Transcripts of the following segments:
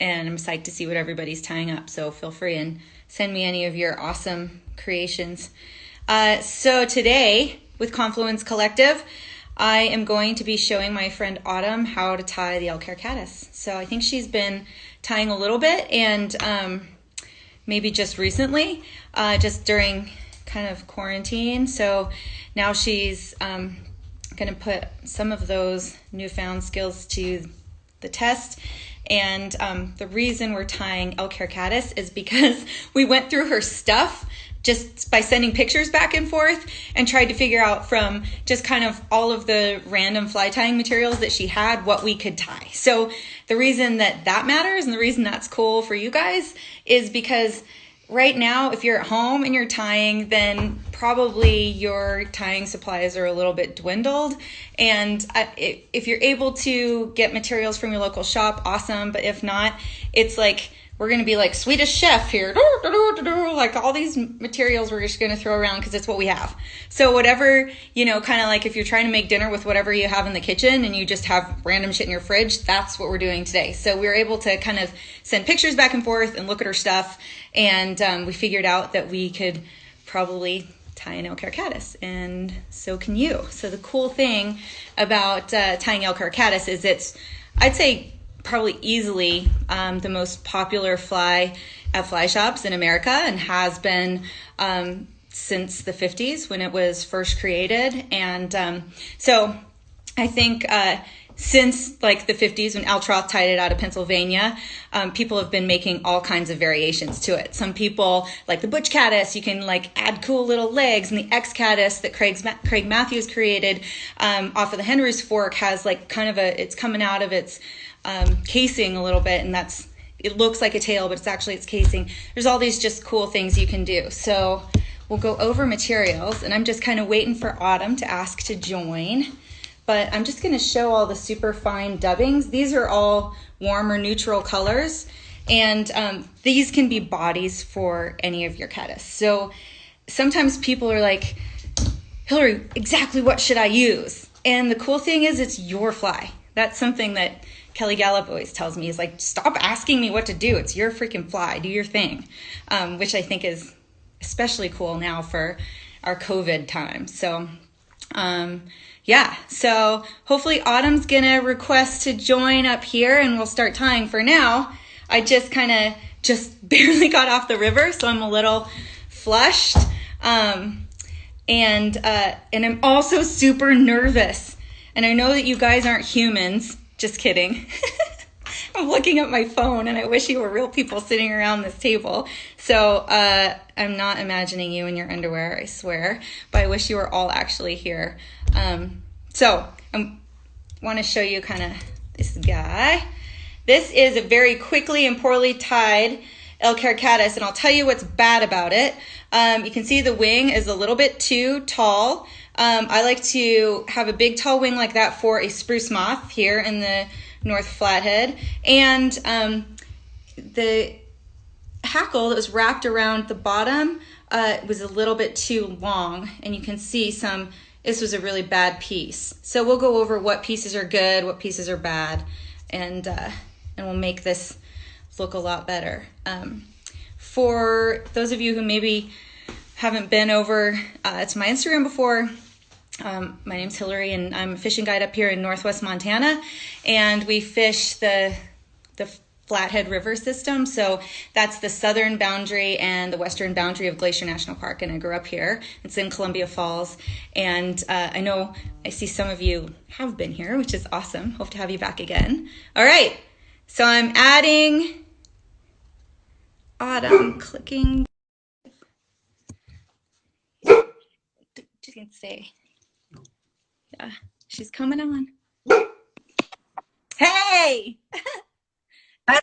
and I'm psyched to see what everybody's tying up. So feel free and send me any of your awesome creations. So today with Confluence Collective, I am going to be showing my friend Autumn how to tie the Elk Hair Caddis. So I think she's been tying a little bit, and maybe just recently, just during kind of quarantine. So now she's going to put some of those newfound skills to the test. And the reason we're tying Elk Hair Caddis is because we went through her stuff just by sending pictures back and forth and tried to figure out from just kind of all of the random fly tying materials that she had what we could tie. So the reason that that matters and the reason that's cool for you guys is because right now, if you're at home and you're tying, then probably your tying supplies are a little bit dwindled. And if you're able to get materials from your local shop, awesome. But if not, it's like we're going to be like Swedish Chef here. Like all these materials we're just going to throw around because it's what we have. So whatever, kind of like if you're trying to make dinner with whatever you have in the kitchen and you just have random shit in your fridge, that's what we're doing today. So we were able to kind of send pictures back and forth and look at her stuff. And we figured out that we could probably tie an Elk Hair Caddis, and so can you. So the cool thing about tying Elk Hair Caddis is it's, I'd say, probably easily the most popular fly at fly shops in America, and has been since the 50s when it was first created. And so I think since like the 50s when Al Trout tied it out of Pennsylvania, people have been making all kinds of variations to it. Some people, like the Butch Caddis, you can like add cool little legs, and the X Caddis that Craig Matthews created off of the Henry's Fork has like kind of it's coming out of its casing a little bit, and it looks like a tail, but it's actually its casing. There's all these just cool things you can do. So we'll go over materials, and I'm just kind of waiting for Autumn to ask to join. But I'm just going to show all the super fine dubbings. These are all warm or neutral colors, and these can be bodies for any of your caddis. So sometimes people are like, Hilary, exactly what should I use? And the cool thing is it's your fly. That's something that Kelly Gallup always tells me, is like, stop asking me what to do. It's your freaking fly. Do your thing, which I think is especially cool now for our COVID time. So yeah, so hopefully Autumn's gonna request to join up here and we'll start tying. For now, I just barely got off the river, so I'm a little flushed. And I'm also super nervous. And I know that you guys aren't humans, just kidding. I'm looking at my phone and I wish you were real people sitting around this table. So I'm not imagining you in your underwear, I swear, but I wish you were all actually here. So I want to show you kind of this guy. This is a very quickly and poorly tied Elk Hair Caddis, and I'll tell you what's bad about it. You can see the wing is a little bit too tall. I like to have a big tall wing like that for a spruce moth here in the North Flathead. And the hackle that was wrapped around the bottom was a little bit too long, and you can see this was a really bad piece. So we'll go over what pieces are good, what pieces are bad, and we'll make this look a lot better. For those of you who maybe haven't been over to my Instagram before, my name's Hilary, and I'm a fishing guide up here in Northwest Montana, and we fish the Flathead River system. So that's the southern boundary and the western boundary of Glacier National Park, and I grew up here. It's in Columbia Falls, and I know I see some of you have been here, which is awesome. Hope to have you back again. All right, so I'm adding Autumn, clicking. She's gonna stay. Yeah, she's coming on. Hey! Hi.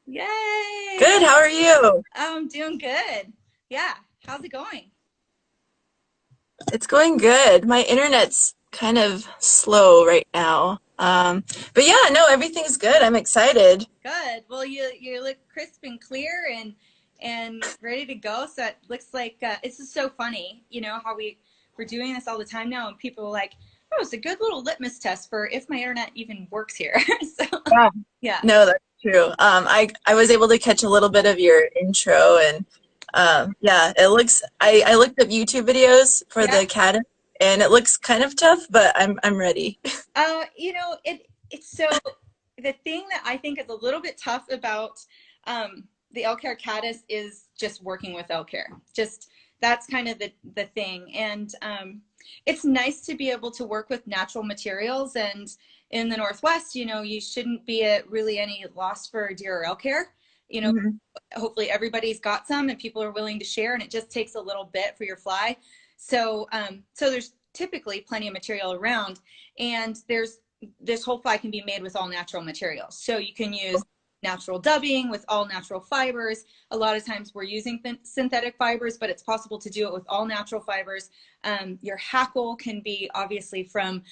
Yay! Good. How are you? I'm doing good. Yeah. How's it going? It's going good. My internet's kind of slow right now. But yeah, no, everything's good. I'm excited. Good. Well, you look crisp and clear and ready to go. So it looks like it's just so funny, how we're doing this all the time now, and people are like, oh, it's a good little litmus test for if my internet even works here. So Yeah. yeah. No, that's true. I was able to catch a little bit of your intro, and yeah, it looks. I looked up YouTube videos for Yeah. the caddis, and it looks kind of tough, but I'm ready. You know, it's so the thing that I think is a little bit tough about the Elk Hair Caddis is just working with elk hair. Just that's kind of the thing, and it's nice to be able to work with natural materials. And in the Northwest, you know, you shouldn't be at really any loss for deer or elk hair. You know, Hmm. hopefully everybody's got some, and people are willing to share. And it just takes a little bit for your fly. So, so there's typically plenty of material around, and there's this whole fly can be made with all natural materials. So you can use natural dubbing with all natural fibers. A lot of times we're using synthetic fibers, but it's possible to do it with all natural fibers. Your hackle can be obviously from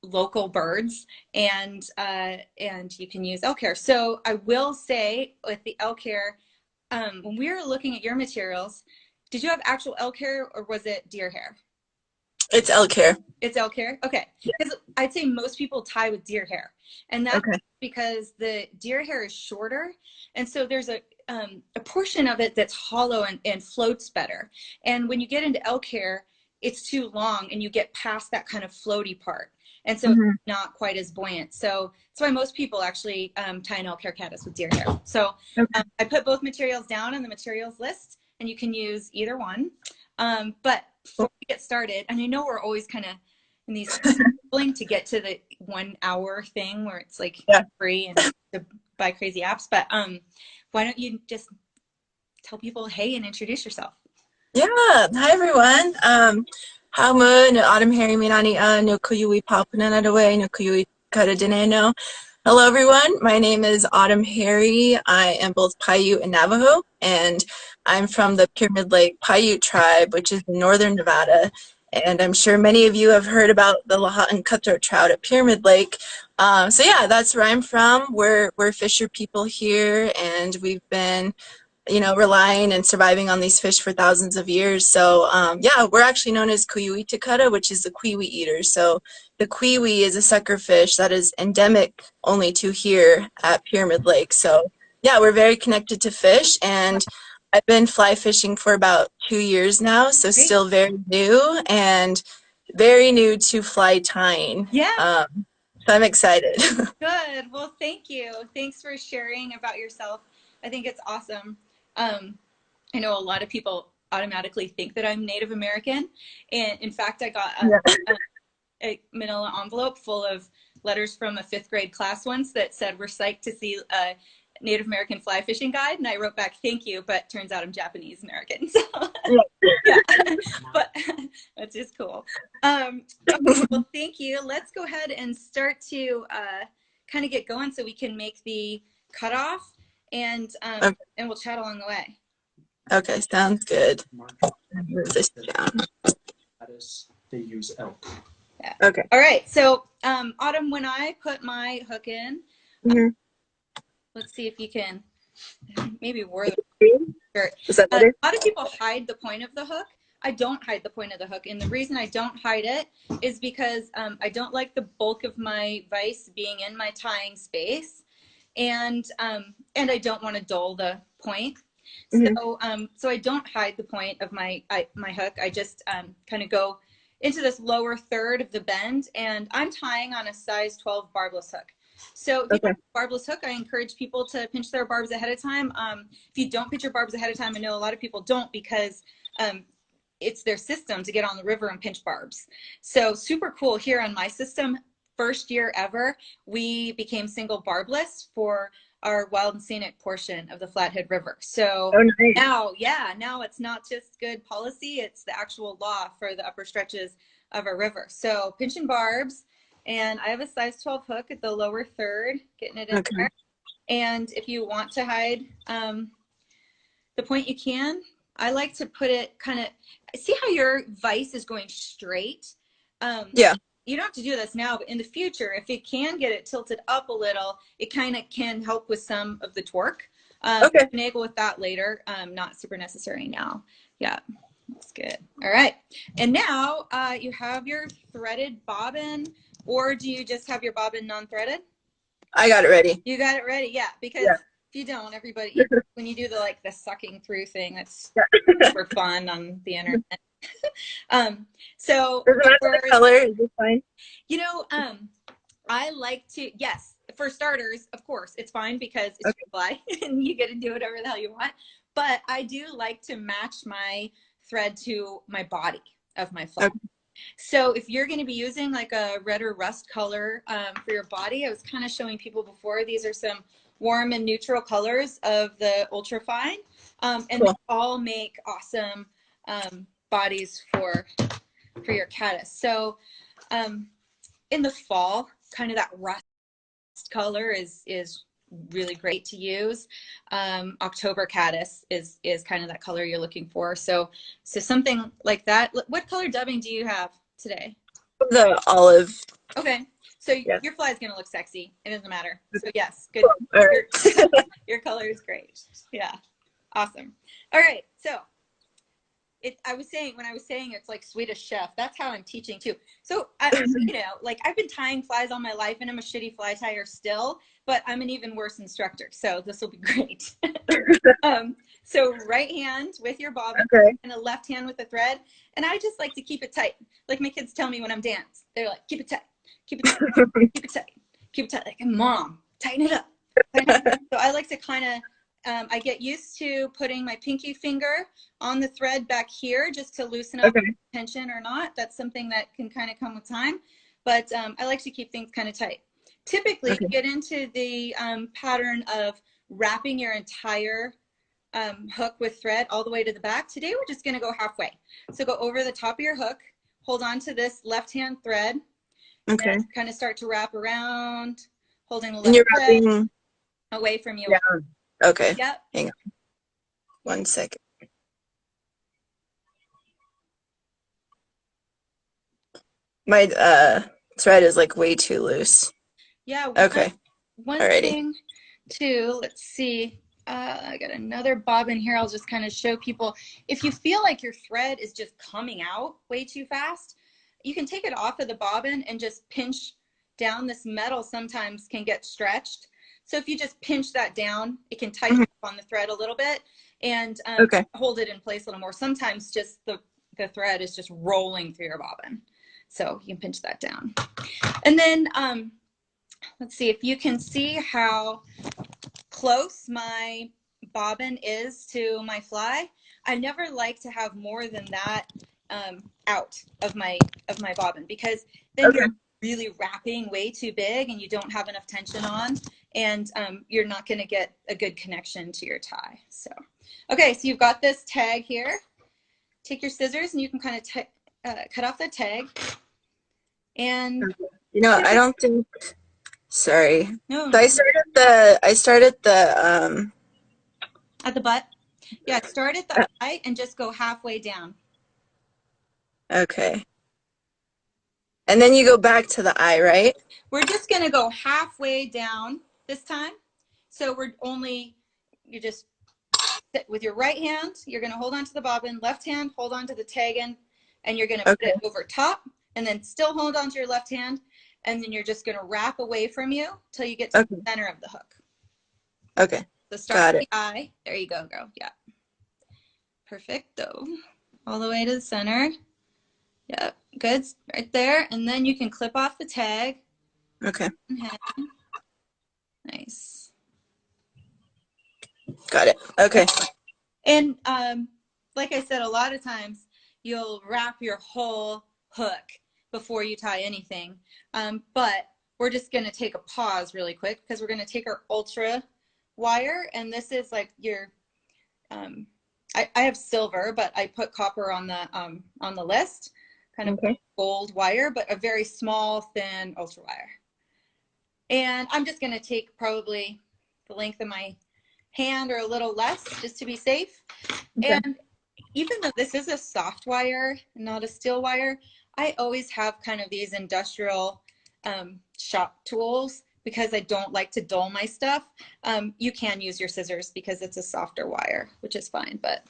local birds, and you can use elk hair. So I will say with the elk hair, when we were looking at your materials, did you have actual elk hair or was it deer hair? It's elk hair. It's elk hair? Okay. Yeah. Because I'd say most people tie with deer hair. And that's Okay. because the deer hair is shorter. And so there's a portion of it that's hollow and floats better. And when you get into elk hair, it's too long and you get past that kind of floaty part. And so it's Hmm. not quite as buoyant. So that's why most people actually tie an elk hair caddis with deer hair. So Okay. I put both materials down in the materials list, and you can use either one. But before we get started, and I know we're always kind of in these willing to get to the 1 hour thing where it's like Yeah. free and to buy crazy apps, but why don't you just tell people hey and introduce yourself? Yeah. Hi everyone. Hama no Autumn Harry Minani no Kuyui Papuna Nadawe no Kuyui Karadineno. Hello everyone. My name is Autumn Harry. I am both Paiute and Navajo, and I'm from the Pyramid Lake Paiute tribe, which is in northern Nevada. And I'm sure many of you have heard about the Lahontan cutthroat trout at Pyramid Lake. So yeah, that's where I'm from. We're fisher people here, and we've been relying and surviving on these fish for thousands of years. So yeah, we're actually known as Kuyui Takata, which is the kiwi eater. So the kiwi is a sucker fish that is endemic only to here at Pyramid Lake. So yeah, we're very connected to fish, and I've been fly fishing for about 2 years now, so Great. still very new and very new to fly tying. Yeah, So I'm excited. good. Well, thank you. Thanks for sharing about yourself. I think it's awesome. I know a lot of people automatically think that I'm Native American. And in fact, I got Yeah. a manila envelope full of letters from a 5th grade class once that said, we're psyched to see a Native American fly fishing guide. And I wrote back, thank you, but turns out I'm Japanese American. So yeah, but that's just cool. Okay, well, thank you. Let's go ahead and start to kind of get going so we can make the cutoff, and Okay. and we'll chat along the way. Okay, sounds good. Move this down. They use elk. Yeah. Okay. All right. So, Autumn, when I put my hook in, Mhm. let's see if you can maybe word it. Is that A better? lot of people hide the point of the hook. I don't hide the point of the hook, and the reason I don't hide it is because I don't like the bulk of my vise being in my tying space, and I don't want to dull the point. Mhm. So so I don't hide the point of my hook. I just kind of go into this lower third of the bend, and I'm tying on a size 12 barbless hook. So if you Okay. have a barbless hook, I encourage people to pinch their barbs ahead of time. If you don't pinch your barbs ahead of time, I know a lot of people don't because it's their system to get on the river and pinch barbs. So super cool here on my system. First year ever, we became single barbless for our wild and scenic portion of the Flathead River. So Oh, nice. now it's not just good policy, it's the actual law for the upper stretches of our river. So pinching barbs, and I have a size 12 hook at the lower third, getting it in Okay. there. And if you want to hide the point, you can. I like to put it kind of, see how your vise is going straight? Yeah. You don't have to do this now, but in the future, if it can get it tilted up a little, it kind of can help with some of the torque. Okay. Finagle with that later. Not super necessary now. Yeah, that's good. All right. And now you have your threaded bobbin, or do you just have your bobbin non-threaded? I got it ready. You got it ready, yeah. Because Yeah. if you don't, everybody, when you do the sucking through thing, that's super fun on the internet. So Doesn't matter the color, is it fine? you know, I like to, yes, for starters, of course, it's fine because it's Okay. fly and you get to do whatever the hell you want. But I do like to match my thread to my body of my fly. Okay. So if you're going to be using like a red or rust color for your body, I was kind of showing people before, these are some warm and neutral colors of the ultra fine. And cool. They all make awesome bodies for your caddis. So in the fall, kind of that rust color is really great to use. October caddis is kind of that color you're looking for. So something like that. What color dubbing do you have today? The olive. Okay, so yes. Your fly is going to look sexy. It doesn't matter. So yes, good. Cool. All right. Your color is great. Yeah, awesome. All right, so I was saying it's like Swedish Chef. That's how I'm teaching too. So you know, like I've been tying flies all my life, and I'm a shitty fly tyer still, but I'm an even worse instructor. So this will be great. So right hand with your bobbin, okay, and a left hand with the thread, and I just like to keep it tight. Like my kids tell me when I'm dance, they're like, "Keep it tight, keep it tight, keep it tight, keep it tight." Like, Mom, tighten it up. So I like to kind of. I get used to putting my pinky finger on the thread back here just to loosen up tension or not. That's something that can kind of come with time. But I like to keep things kind of tight. Typically, you get into the pattern of wrapping your entire hook with thread all the way to the back. Today, we're just going to go halfway. So go over the top of your hook, hold on to this left-hand thread, and kind of start to wrap around, holding the left thread away from you. Yeah. Okay. Yep. Hang on. 1 second. My thread is like way too loose. Yeah. Okay. One thing too, let's see. I got another bobbin here. I'll just kind of show people. If you feel like your thread is just coming out way too fast, you can take it off of the bobbin and just pinch down. This metal sometimes can get stretched. So if you just pinch that down, it can tighten up on the thread a little bit and hold it in place a little more. Sometimes just the thread is just rolling through your bobbin. So you can pinch that down. And then let's see if you can see how close my bobbin is to my fly. I never like to have more than that out of my bobbin, because then you're really wrapping way too big and you don't have enough tension on, and you're not going to get a good connection to your tie. So okay, so you've got this tag here. Take your scissors and you can kind of cut off the tag. And you know, I don't think, sorry. No. So I started the at the butt. Yeah, start at the eye and just go halfway down. Okay. And then you go back to the eye, right? We're just going to go halfway down this time. So you just sit with your right hand, you're going to hold on to the bobbin, left hand, hold on to the tag end, and you're going to put it over top, and then still hold on to your left hand, and then you're just going to wrap away from you till you get to the center of the hook. Okay. So start with the eye. There you go, girl. Yeah. Perfecto. All the way to the center. Yeah, good. Right there. And then you can clip off the tag. Okay. Nice. Got it. Okay. And like I said, a lot of times you'll wrap your whole hook before you tie anything. But we're just going to take a pause really quick, because we're going to take our ultra wire, and this is like your I have silver, but I put copper on the list, kind of gold wire, but a very small, thin ultra wire. And I'm just going to take probably the length of my hand or a little less, just to be safe. And even though this is a soft wire, not a steel wire, I always have kind of these industrial shop tools, because I don't like to dull my stuff. You can use your scissors because it's a softer wire, which is fine, but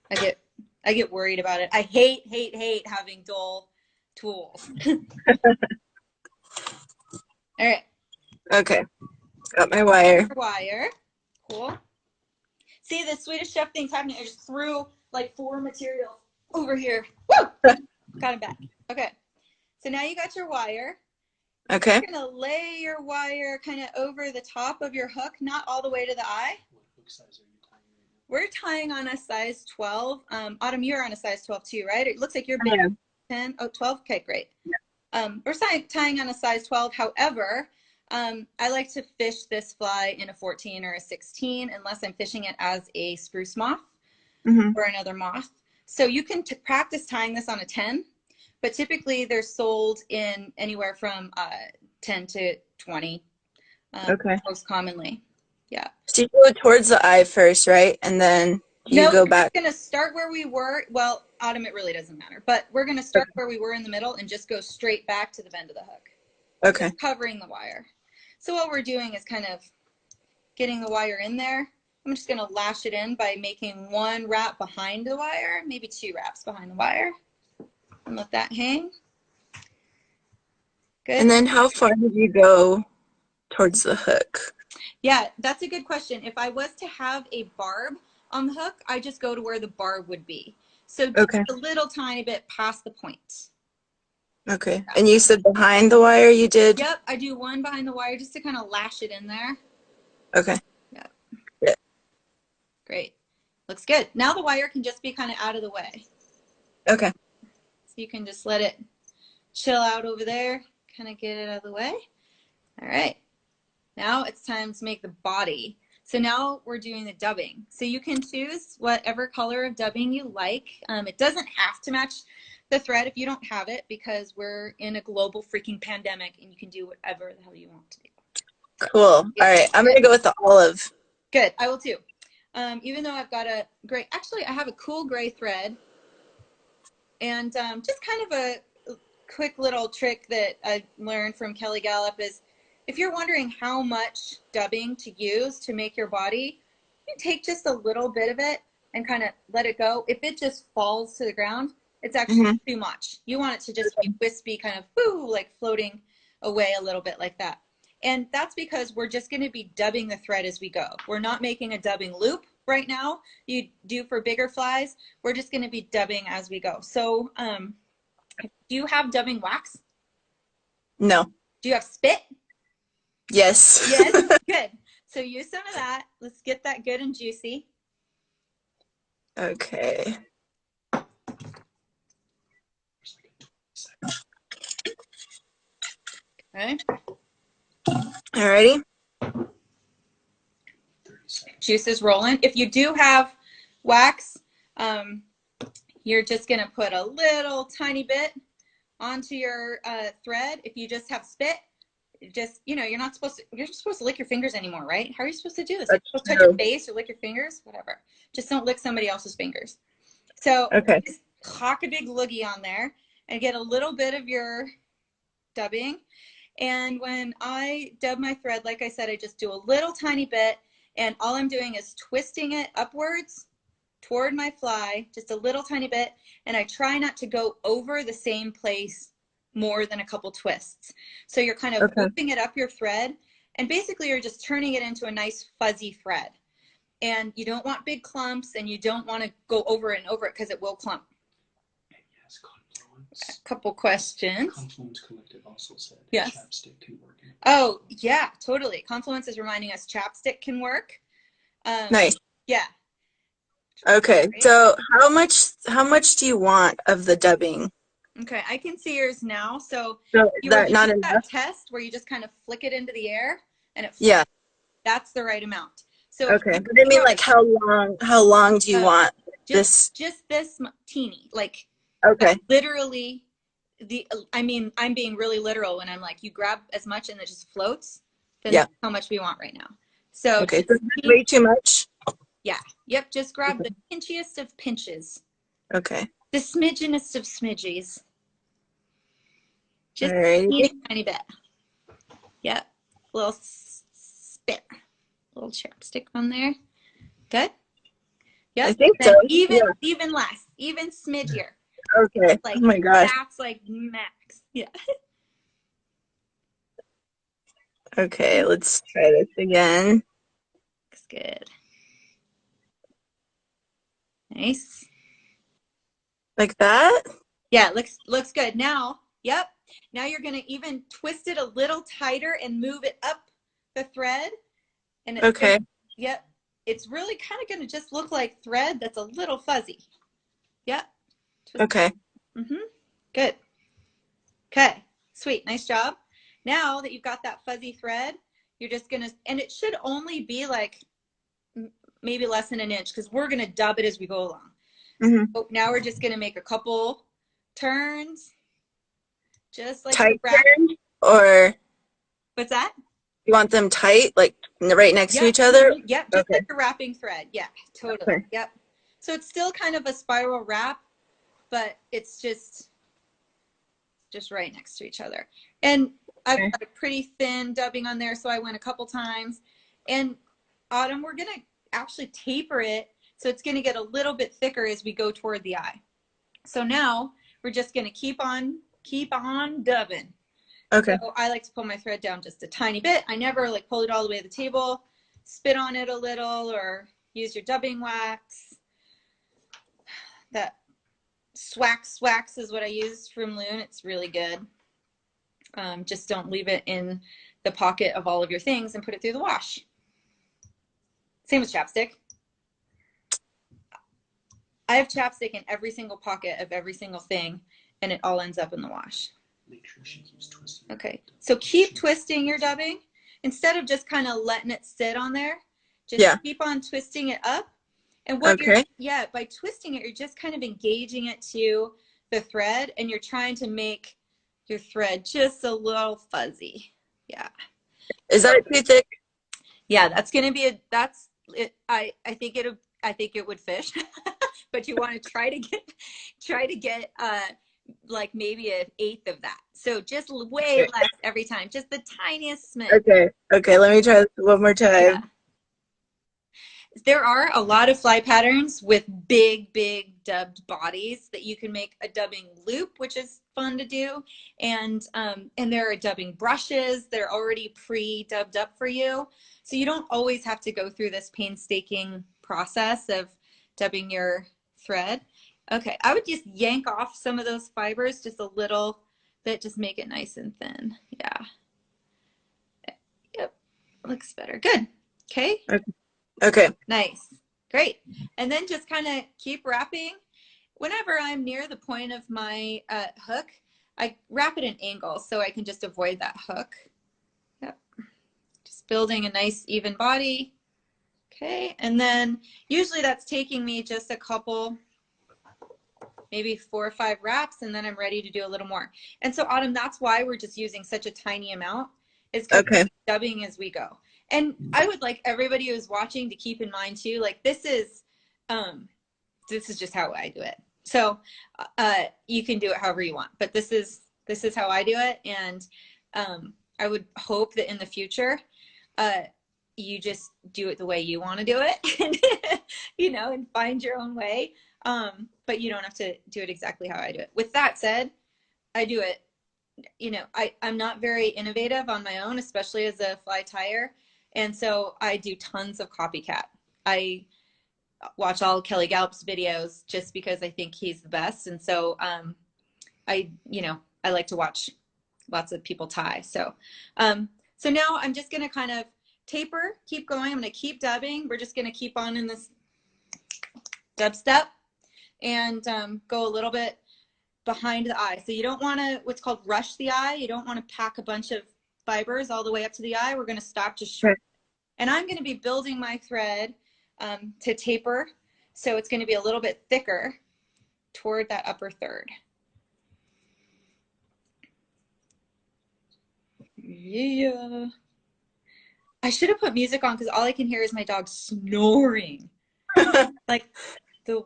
I get worried about it. I hate having dull tools. All right. Okay. Got my wire. Wire. Cool. See, the Swedish chef thing's happening. I just threw like 4 materials over here. Woo! Got it back. Okay. So now you got your wire. Okay. You're going to lay your wire kind of over the top of your hook, not all the way to the eye. What hook size are you tying right now? We're tying on a size 12. Autumn, you're on a size 12 too, right? It looks like you're big. 10. Oh, 12? Okay, great. Yeah. We're tying on a size 12. However, I like to fish this fly in a 14 or a 16 unless I'm fishing it as a spruce moth or another moth. So you can practice tying this on a 10, but typically they're sold in anywhere from 10 to 20 most commonly. Yeah. So you go towards the eye first, right? And then you go back. We're going to start where we were. Well, Autumn, it really doesn't matter, but we're going to start where we were in the middle and just go straight back to the bend of the hook. Okay. Just covering the wire. So what we're doing is kind of getting the wire in there. I'm just going to lash it in by making 1 wrap behind the wire, maybe 2 wraps behind the wire, and let that hang. Good. And then how far did you go towards the hook? Yeah, that's a good question. If I was to have a barb on the hook, I just go to where the barb would be. So just a little tiny bit past the point. Okay. And you said behind the wire you did? Yep, I do 1 behind the wire just to kind of lash it in there. Okay. Yep. Yeah. Great. Looks good. Now the wire can just be kind of out of the way. Okay. So you can just let it chill out over there, kind of get it out of the way. All right. Now it's time to make the body. So now we're doing the dubbing. So you can choose whatever color of dubbing you like. It doesn't have to match the thread if you don't have it, because we're in a global freaking pandemic and you can do whatever the hell you want to do. Cool. Yeah. All right. I'm going to go with the olive. Good. I will too. Even though I've got a gray, actually I have a cool gray thread, and just kind of a quick little trick that I learned from Kelly Gallup is, if you're wondering how much dubbing to use to make your body, you take just a little bit of it and kind of let it go. If it just falls to the ground, it's actually too much. You want it to just be wispy, kind of woo, like floating away a little bit like that. And that's because we're just going to be dubbing the thread as we go. We're not making a dubbing loop right now. You do for bigger flies. We're just going to be dubbing as we go. So do you have dubbing wax? No. Do you have spit? Yes. Yes, good. So use some of that. Let's get that good and juicy. Okay. Okay. Alrighty. Juice is rolling. If you do have wax, you're just going to put a little tiny bit onto your thread. If you just have spit, just, you know, you're not supposed to lick your fingers anymore, right? How are you supposed to do this? You're supposed to touch your face or lick your fingers, whatever. Just don't lick somebody else's fingers. So just cock a big loogie on there and get a little bit of your dubbing. And when I dub my thread, like I said, I just do a little tiny bit, and all I'm doing is twisting it upwards toward my fly, just a little tiny bit, and I try not to go over the same place more than a couple twists. So you're kind of looping it up your thread, and basically you're just turning it into a nice fuzzy thread. And you don't want big clumps, and you don't want to go over it and over it because it will clump. Yes, Confluence. A couple questions. Confluence Collective also said chapstick can work. Oh, yeah, totally. Confluence is reminding us chapstick can work. Nice. Yeah. Okay, so how much do you want of the dubbing? Okay, I can see yours now. So is you that were not doing enough? that test where you just kind of flick it into the air and it Yeah. That's the right amount. So okay, but I mean, like, how long do you want this? Just this teeny, like literally I'm being really literal when I'm like, you grab as much and it just floats. Then that's how much we want right now. So so that's way too much. Yeah. Yep. Just grab the pinchiest of pinches. Okay. The smidgenest of smidgies. Just a tiny bit. Yep. A little spit. A little chapstick on there. Good. Yep. I think then so. Even less. Even smidgier. Okay. Like, oh my gosh. That's like max. Yeah. Okay, let's try this again. Looks good. Nice. Like that? Yeah, looks good. Now, yep. Now you're gonna even twist it a little tighter and move it up the thread. And it's Okay. yep. It's really kind of gonna just look like thread that's a little fuzzy. Yep. Okay. Good. Okay. Sweet. Nice job. Now that you've got that fuzzy thread, you're just gonna, and it should only be like maybe less than an inch because we're gonna dub it as we go along. So now we're just gonna make a couple turns, just like tight turn, or what's that? You want them tight, like right next to each other? Yep, just like a wrapping thread. Yeah, totally. Okay. Yep. So it's still kind of a spiral wrap, but it's just right next to each other. And I've got a pretty thin dubbing on there, so I went a couple times. And Autumn, we're gonna actually taper it, so it's gonna get a little bit thicker as we go toward the eye. So now we're just gonna keep on dubbing. Okay. So I like to pull my thread down just a tiny bit. I never like pull it all the way to the table. Spit on it a little, or use your dubbing wax. That Swax is what I use from Loon. It's really good. Just don't leave it in the pocket of all of your things and put it through the wash. Same with chapstick. I have chapstick in every single pocket of every single thing, and it all ends up in the wash. Make sure she keeps twisting. Okay, so keep twisting your dubbing. Instead of just kind of letting it sit on there, just keep on twisting it up. And what you're, by twisting it, you're just kind of engaging it to the thread, and you're trying to make your thread just a little fuzzy. Yeah. Is that too thick? Yeah, that's going to be that's it. I think it would fish, but you want to try to get like maybe 1/8 of that. So just way less every time, just the tiniest smidge. Okay, let me try this one more time. Yeah. There are a lot of fly patterns with big dubbed bodies that you can make a dubbing loop, which is fun to do. And there are dubbing brushes that are already pre-dubbed up for you. So you don't always have to go through this painstaking process of dubbing your thread. Okay, I would just yank off some of those fibers just a little bit, just make it nice and thin. Yeah. Yep, looks better. Good. Okay. Okay. Nice. Great. And then just kind of keep wrapping. Whenever I'm near the point of my hook, I wrap it at an angle so I can just avoid that hook. Yep. Just building a nice even body. Okay. And then usually that's taking me just a couple, maybe 4 or 5 wraps, and then I'm ready to do a little more. And so Autumn, that's why we're just using such a tiny amount, is because we're dubbing as we go. And I would like everybody who's watching to keep in mind too, like this is just how I do it. So you can do it however you want, but this is how I do it. And I would hope that in the future, you just do it the way you want to do it, you know, and find your own way. But you don't have to do it exactly how I do it. With that said, I do it, you know, I'm not very innovative on my own, especially as a fly tyer. And so I do tons of copycat. I watch all Kelly Gallup's videos just because I think he's the best. And so I like to watch lots of people tie. So so now I'm just going to kind of taper, keep going. I'm going to keep dubbing. We're just going to keep on in this dub step and go a little bit behind the eye. So you don't want to what's called rush the eye. You don't want to pack a bunch of fibers all the way up to the eye. We're going to stop just short. And I'm going to be building my thread to taper. So it's going to be a little bit thicker toward that upper third. Yeah. I should have put music on because all I can hear is my dog snoring. Like the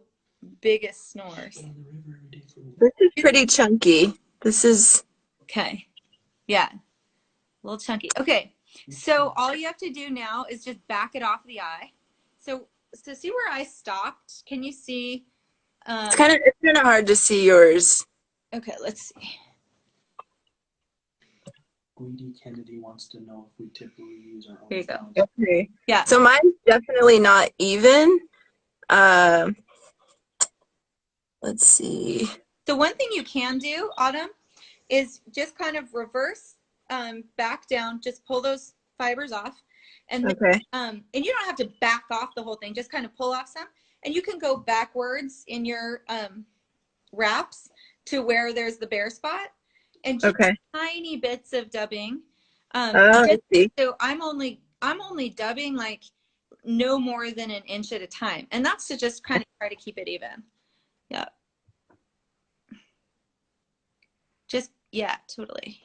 biggest snores. This is pretty chunky. This is okay. Yeah. A little chunky. Okay. So all you have to do now is just back it off the eye. So see where I stopped? Can you see? It's kind of hard to see yours. Okay, let's see. Greedy Kennedy wants to know if we typically use our own There you go. sounds. Okay. Yeah. So mine's definitely not even. Let's see. So one thing you can do, Autumn, is just kind of reverse back down, just pull those fibers off. And then, Okay. and you don't have to back off the whole thing, just kind of pull off some. And you can go backwards in your wraps to where there's the bare spot. And just Okay. tiny bits of dubbing. I see. So I'm only dubbing like no more than an inch at a time. And that's to just kind of try to keep it even. Yeah. Just, yeah, totally.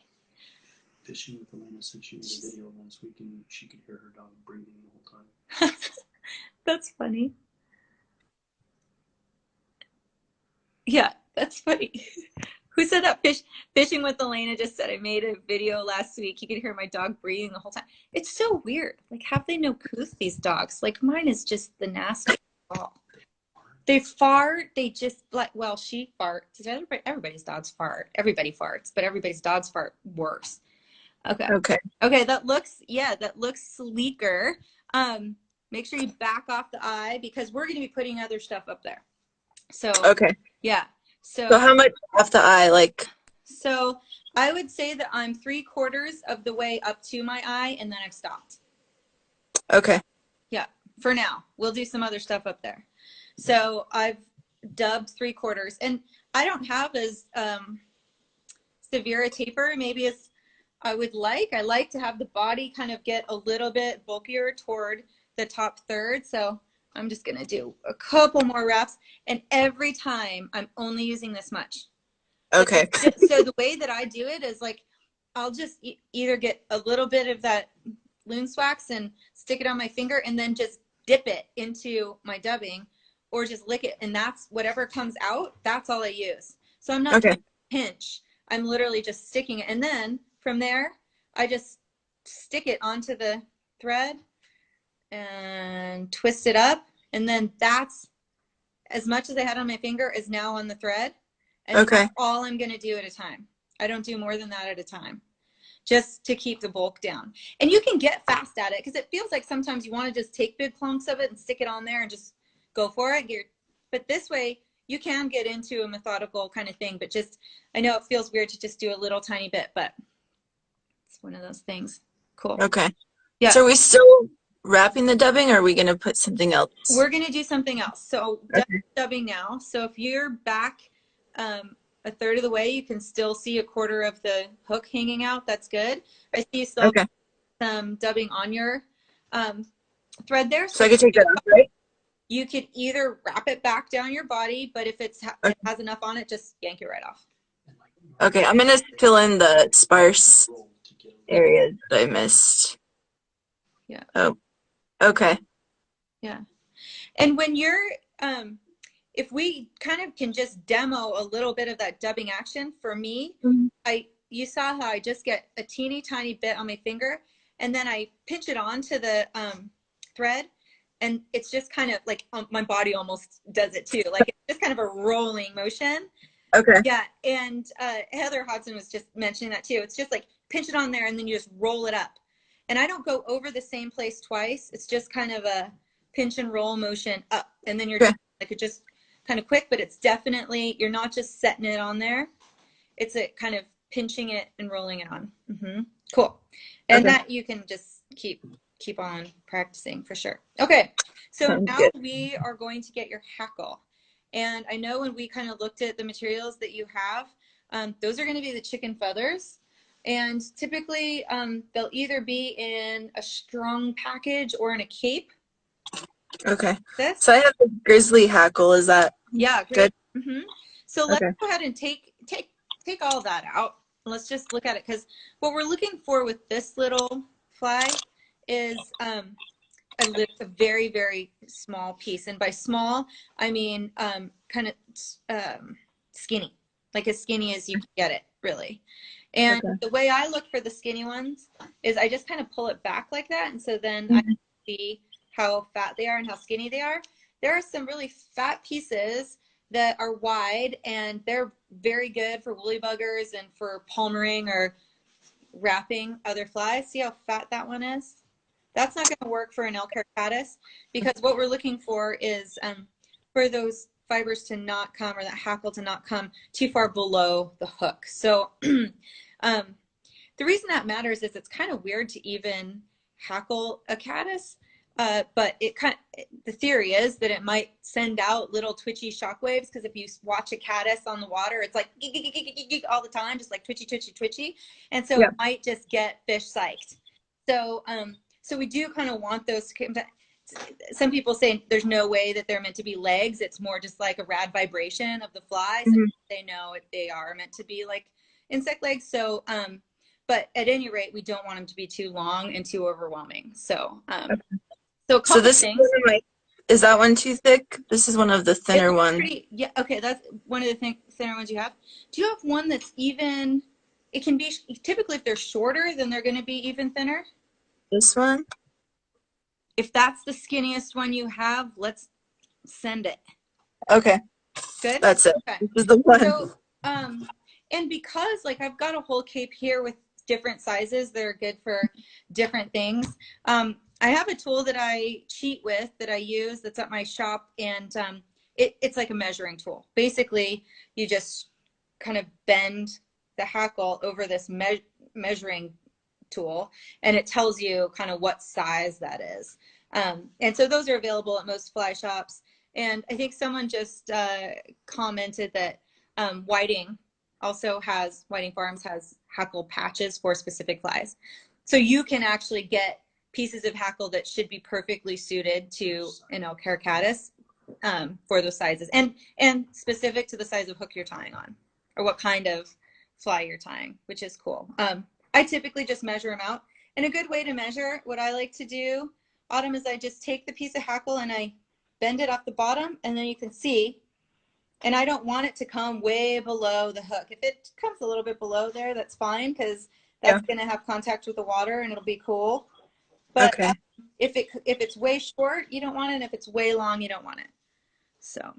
Fishing with Elena said she made a video once week and she could hear her dog breathing the whole time. That's funny. Yeah, that's funny. Who said that? Fishing with Elena just said I made a video last week. You could hear my dog breathing the whole time. It's so weird. Like, have they no couth, these dogs? Like, mine is just the nastiest of all. They fart. They just, like, well, she farts. Everybody's dogs fart. Everybody farts, but everybody's dogs fart worse. Okay. Okay. Okay, that looks sleeker. Make sure you back off the eye because we're going to be putting other stuff up there. So, Okay. yeah. So how much off the eye? Like. So I would say that I'm 3/4 of the way up to my eye and then I've stopped. Okay. Yeah, for now. We'll do some other stuff up there. So I've dubbed 3/4 and I don't have as severe a taper maybe as I would like. I like to have the body kind of get a little bit bulkier toward the top third. So I'm just going to do a couple more reps. And every time I'm only using this much. Okay. So the way that I do it is like, I'll just either get a little bit of that loon wax and stick it on my finger and then just dip it into my dubbing or just lick it. And that's whatever comes out. That's all I use. So I'm not doing a pinch. I'm literally just sticking it. And then from there, I just stick it onto the thread and twist it up. And then that's as much as I had on my finger is now on the thread. And that's all I'm going to do at a time. I don't do more than that at a time, just to keep the bulk down. And you can get fast at it because it feels like sometimes you want to just take big clumps of it and stick it on there and just go for it. But this way, you can get into a methodical kind of thing. But just, I know it feels weird to just do a little tiny bit, but it's one of those things. Cool. Okay. Yeah. So are we still wrapping the dubbing or are we going to put something else? We're going to do something else. So dubbing now. So if you're back a third of the way, you can still see a quarter of the hook hanging out. That's good. I see you still have some dubbing on your thread there. So I can take that off, right? You could either wrap it back down your body, but if it has enough on it, just yank it right off. Okay, I'm going to fill in the sparse areas that I missed. Yeah. Oh, okay. Yeah. And when you're, if we kind of can just demo a little bit of that dubbing action for me, you saw how I just get a teeny tiny bit on my finger and then I pinch it onto the thread and it's just kind of like my body almost does it too. Like it's just kind of a rolling motion. Okay. Yeah. And Heather Hodgson was just mentioning that too. It's just like pinch it on there and then you just roll it up. And I don't go over the same place twice. It's just kind of a pinch and roll motion up. And then you're just, like, it just kind of quick, but it's definitely, you're not just setting it on there. It's a kind of pinching it and rolling it on. Cool. And that you can just keep on practicing for sure. Okay. So now we are going to get your hackle. And I know when we kind of looked at the materials that you have, those are going to be the chicken feathers. And typically they'll either be in a strung package or in a cape. Okay. So I have the grizzly hackle. Is that good? So let's go ahead and take all that out. Let's just look at it because what we're looking for with this little fly is a very, very small piece. And by small, I mean kind of skinny, like as skinny as you can get it, really. And the way I look for the skinny ones is I just kind of pull it back like that. And so then I see how fat they are and how skinny they are. There are some really fat pieces that are wide and they're very good for woolly buggers and for palmering or wrapping other flies. See how fat that one is? That's not going to work for an Elk Hair Caddis, because what we're looking for is for those fibers to not come, or that hackle to not come too far below the hook. So the reason that matters is it's kind of weird to even hackle a caddis, but the theory is that it might send out little twitchy shock waves, because if you watch a caddis on the water, it's like all the time, just like twitchy, twitchy, twitchy, and so it might just get fish psyched. So so we do kind of want those. Some people say there's no way that they're meant to be legs. It's more just like a rad vibration of the flies. Mm-hmm. And they know they are meant to be like insect legs. So, but at any rate, we don't want them to be too long and too overwhelming. So, so a couple this things. Is that one too thick? This is one of the thinner ones. Yeah. Okay. That's one of the thinner ones you have. Do you have one that's even? It can be typically, if they're shorter, then they're going to be even thinner. This one? If that's the skinniest one you have, let's send it. Okay. Good? That's it. Okay. This is the one. So, and because like I've got a whole cape here with different sizes that are good for different things, I have a tool that I cheat with, that I use, that's at my shop, and it's like a measuring tool. Basically, you just kind of bend the hackle over this measuring tool, and it tells you kind of what size that is. And so those are available at most fly shops. And I think someone just commented that Whiting Farms has hackle patches for specific flies. So you can actually get pieces of hackle that should be perfectly suited to an Elk Hair Caddis for those sizes, and specific to the size of hook you're tying on, or what kind of fly you're tying, which is cool. I typically just measure them out. And a good way to measure, what I like to do, Autumn, is I just take the piece of hackle and I bend it off the bottom, and then you can see, and I don't want it to come way below the hook. If it comes a little bit below there, that's fine, because that's going to have contact with the water and it'll be cool. But if it's way short, you don't want it. If it's way long, you don't want it. So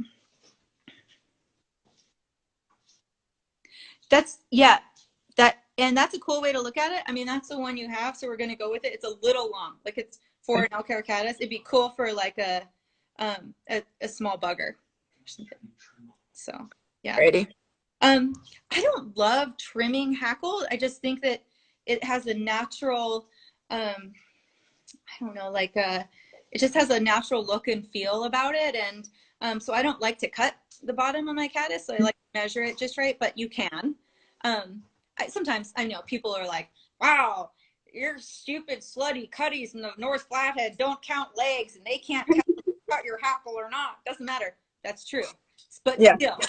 that's, and that's a cool way to look at it. I mean, that's the one you have, so we're going to go with it. It's a little long, like it's for an Elk Hair Caddis. It'd be cool for like a small bugger. So yeah. Ready. I don't love trimming hackle. I just think that it has a natural, I don't know, like it just has a natural look and feel about it. And so I don't like to cut the bottom of my caddis. So I like to measure it just right, but you can. Sometimes I know people are like, wow, your stupid slutty cutties in the North Flathead don't count legs, and they can't cut your hackle or not. Doesn't matter. That's true. But still,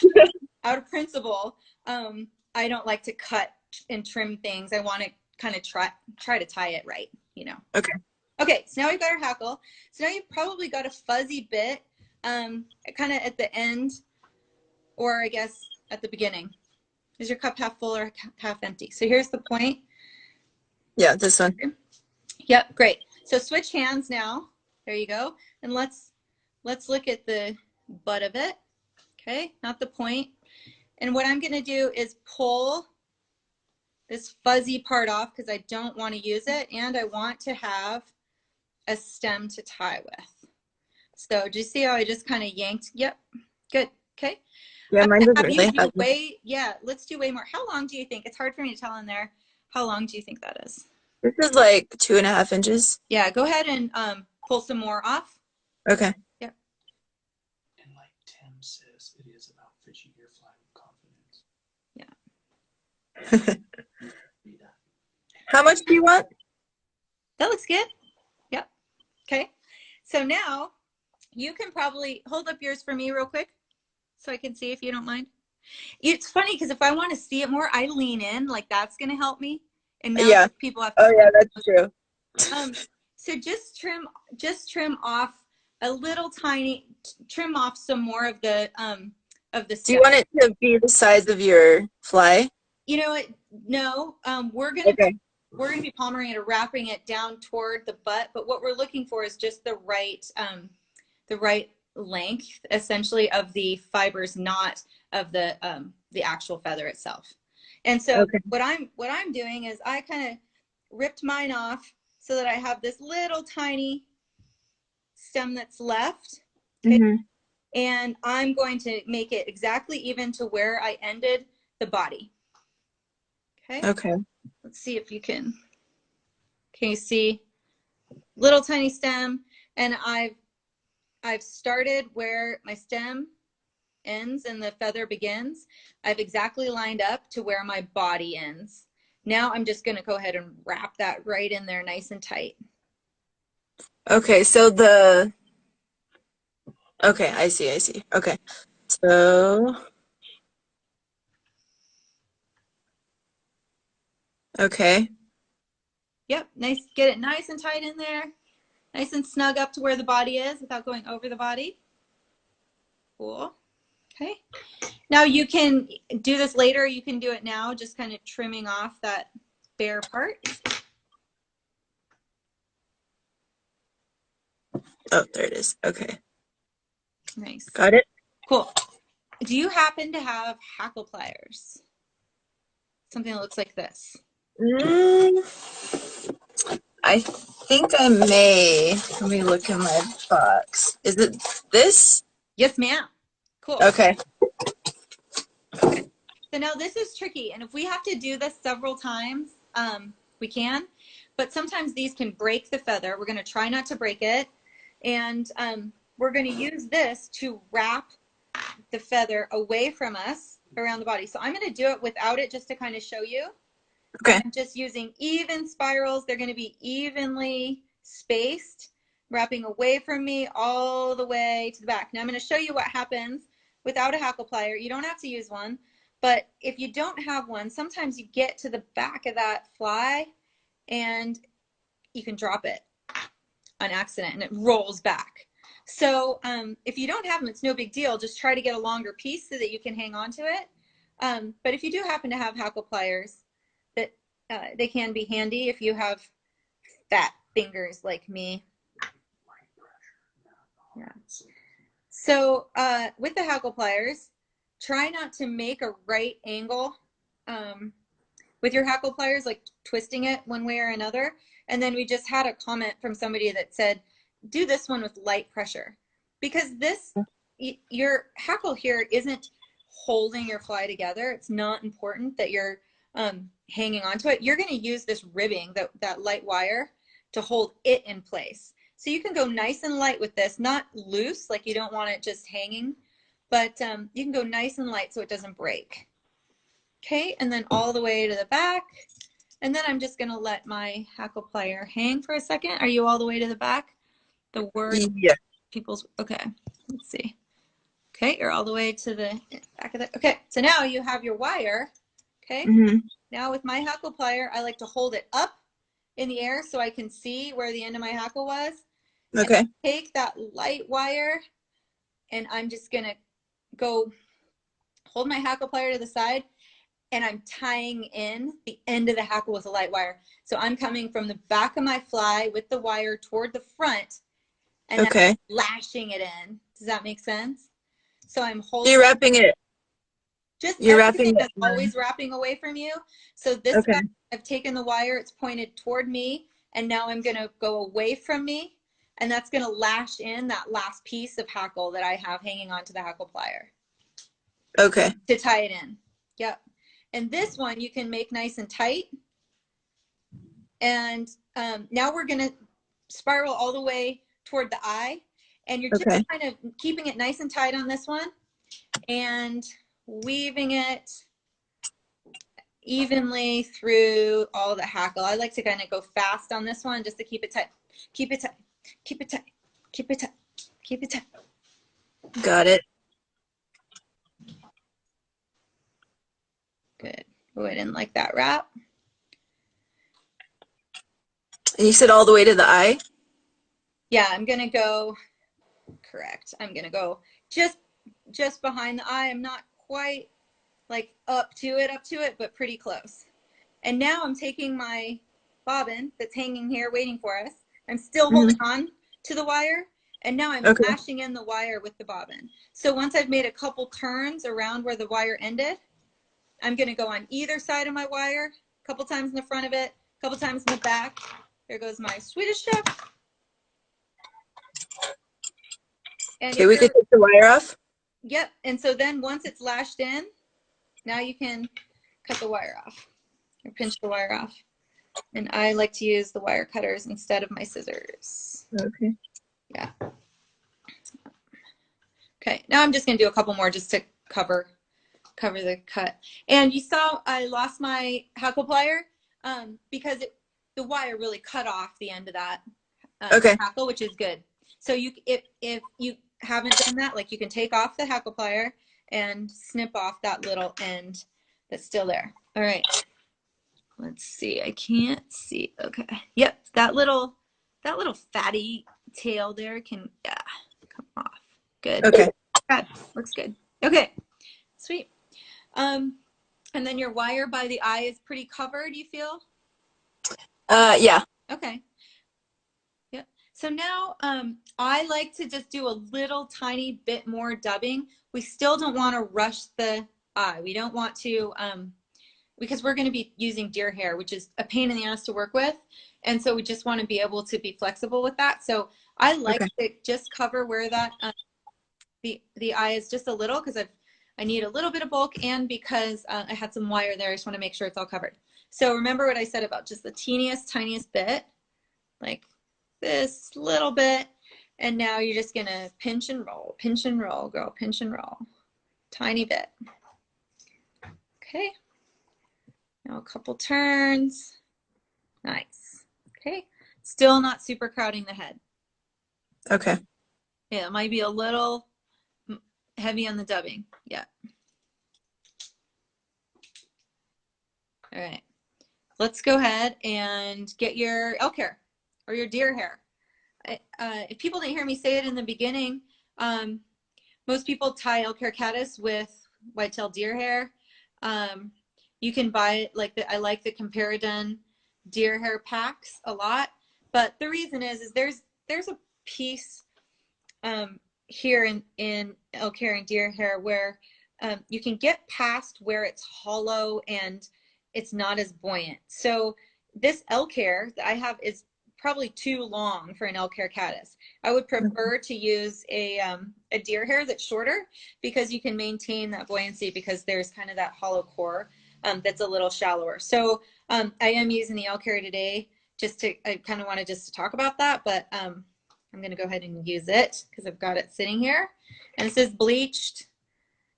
out of principle, I don't like to cut and trim things. I want to kind of try to tie it right, you know. Okay, so now we've got our hackle. So now you've probably got a fuzzy bit kind of at the end, or I guess at the beginning. Is your cup half full or half empty? So here's the point. Yeah, this one. Yep, great. So switch hands now. There you go. And let's look at the butt of it. Okay, not the point. And what I'm going to do is pull this fuzzy part off, because I don't want to use it, and I want to have a stem to tie with. So do you see how I just kind of yanked? Yep, good. Okay. Yeah, mine doesn't really let's do way more. How long do you think? It's hard for me to tell in there. How long do you think that is? This is like 2.5 inches. Yeah, go ahead and pull some more off. Okay. Yep. And like Tim says, it is about fishing your fly with confidence. Yeah. How much do you want? That looks good. Yep. Okay. So now you can probably hold up yours for me real quick, so I can see, if you don't mind. It's funny, because if I want to see it more, I lean in, like that's going to help me. And now people have to. Oh yeah, that's true. So just trim off a little tiny, trim off some more of the stem. Do you want it to be the size of your fly? You know what? No, we're gonna be palmering it or wrapping it down toward the butt, but what we're looking for is just the right length, essentially, of the fibers, not of the actual feather itself. And so Okay. what I'm doing is I kind of ripped mine off so that I have this little tiny stem that's left. Okay. Mm-hmm. And I'm going to make it exactly even to where I ended the body. Okay. Okay. Let's see if you can you see little tiny stem, and I've started where my stem ends and the feather begins. I've exactly lined up to where my body ends. Now I'm just going to go ahead and wrap that right in there nice and tight. Okay, so okay, I see. Okay. So, okay. Yep, nice. Get it nice and tight in there. Nice and snug up to where the body is without going over the body. Cool. Okay. Now you can do this later. You can do it now, just kind of trimming off that bare part. Oh, there it is. Okay. Nice. Got it? Cool. Do you happen to have hackle pliers? Something that looks like this. I think I may. Let me look in my box. Is it this? Yes, ma'am. Cool. Okay. Okay. So now this is tricky, and if we have to do this several times, we can, but sometimes these can break the feather. We're going to try not to break it, and we're going to use this to wrap the feather away from us around the body. So I'm going to do it without it just to kind of show you. Okay. I'm just using even spirals. They're going to be evenly spaced, wrapping away from me all the way to the back. Now I'm going to show you what happens without a hackle plier. You don't have to use one, but if you don't have one, sometimes you get to the back of that fly and you can drop it on accident and it rolls back. So if you don't have them, it's no big deal. Just try to get a longer piece so that you can hang on to it. But if you do happen to have hackle pliers, that they can be handy if you have fat fingers like me. Yeah. So with the hackle pliers, try not to make a right angle with your hackle pliers, like twisting it one way or another. And then we just had a comment from somebody that said, do this one with light pressure, because this, your hackle here isn't holding your fly together. It's not important that you're hanging onto it. You're going to use this ribbing, that light wire, to hold it in place. So you can go nice and light with this, not loose, like you don't want it just hanging, but you can go nice and light so it doesn't break. Okay, and then all the way to the back. And then I'm just going to let my hackle plier hang for a second. Are you all the way to the back? The word, Yeah. people's, okay, let's see. Okay, you're all the way to the back of the, okay, so now you have your wire. Okay, now with my hackle plier, I like to hold it up in the air so I can see where the end of my hackle was. Okay. Take that light wire and I'm just going to go hold my hackle plier to the side, and I'm tying in the end of the hackle with a light wire. So I'm coming from the back of my fly with the wire toward the front and I'm lashing it in. Does that make sense? So I'm holding. You're wrapping it. Just You're everything wrapping is always wrapping away from you. So this guy, I've taken the wire, it's pointed toward me, and now I'm going to go away from me, and that's going to lash in that last piece of hackle that I have hanging onto the hackle plier. Okay. To tie it in. Yep. And this one you can make nice and tight. And now we're going to spiral all the way toward the eye, and you're just kind of keeping it nice and tight on this one and weaving it evenly through all the hackle. I like to kind of go fast on this one just to keep it tight. Keep it tight. Keep it tight. Keep it tight. Keep it tight. Got it. Good. Oh, I didn't like that wrap. And you said all the way to the eye? Yeah, I'm going to go, correct. I'm going to go just behind the eye. I'm not quite like up to it, but pretty close. And now I'm taking my bobbin that's hanging here waiting for us. I'm still holding on to the wire, and now I'm lashing in the wire with the bobbin. So once I've made a couple turns around where the wire ended, I'm going to go on either side of my wire, a couple times in the front of it, a couple times in the back. There goes my Swedish chef. And okay, we can take the wire off. Yep. And so then once it's lashed in, now you can cut the wire off or pinch the wire off. And I like to use the wire cutters instead of my scissors. Okay. Yeah. Okay. Now I'm just going to do a couple more just to cover the cut. And you saw I lost my hackle plier because the wire really cut off the end of that hackle, which is good. So if you haven't done that, like you can take off the hackle plier and snip off that little end that's still there. All right. Let's see. I can't see. Okay. Yep. That little fatty tail there can come off. Good. Okay. Good. Looks good. Okay. Sweet. And then your wire by the eye is pretty covered, you feel? Yeah. Okay. Yep. So now I like to just do a little tiny bit more dubbing. We still don't want to rush the eye. We don't want to, because we're going to be using deer hair, which is a pain in the ass to work with. And so we just want to be able to be flexible with that. So I like to just cover where that, the eye is just a little, because I need a little bit of bulk, and because I had some wire there, I just want to make sure it's all covered. So remember what I said about just the tiniest bit, like this little bit, and now you're just gonna pinch and roll, girl, pinch and roll, tiny bit. Okay, now a couple turns, nice. Okay, still not super crowding the head. Okay. Yeah, it might be a little heavy on the dubbing. Yeah. All right. Let's go ahead and get your elk hair or your deer hair. If people didn't hear me say it in the beginning, most people tie Elk Hair Caddis with whitetail deer hair. You can buy it I like the Comparadun deer hair packs a lot, but the reason is there's a piece here in elk hair and deer hair where you can get past where it's hollow and it's not as buoyant. So this elk hair that I have is probably too long for an Elk Hair Caddis. I would prefer to use a deer hair that's shorter, because you can maintain that buoyancy, because there's kind of that hollow core that's a little shallower. So I am using the elk hair today I kind of wanted just to talk about that, but I'm going to go ahead and use it because I've got it sitting here. And it says bleached.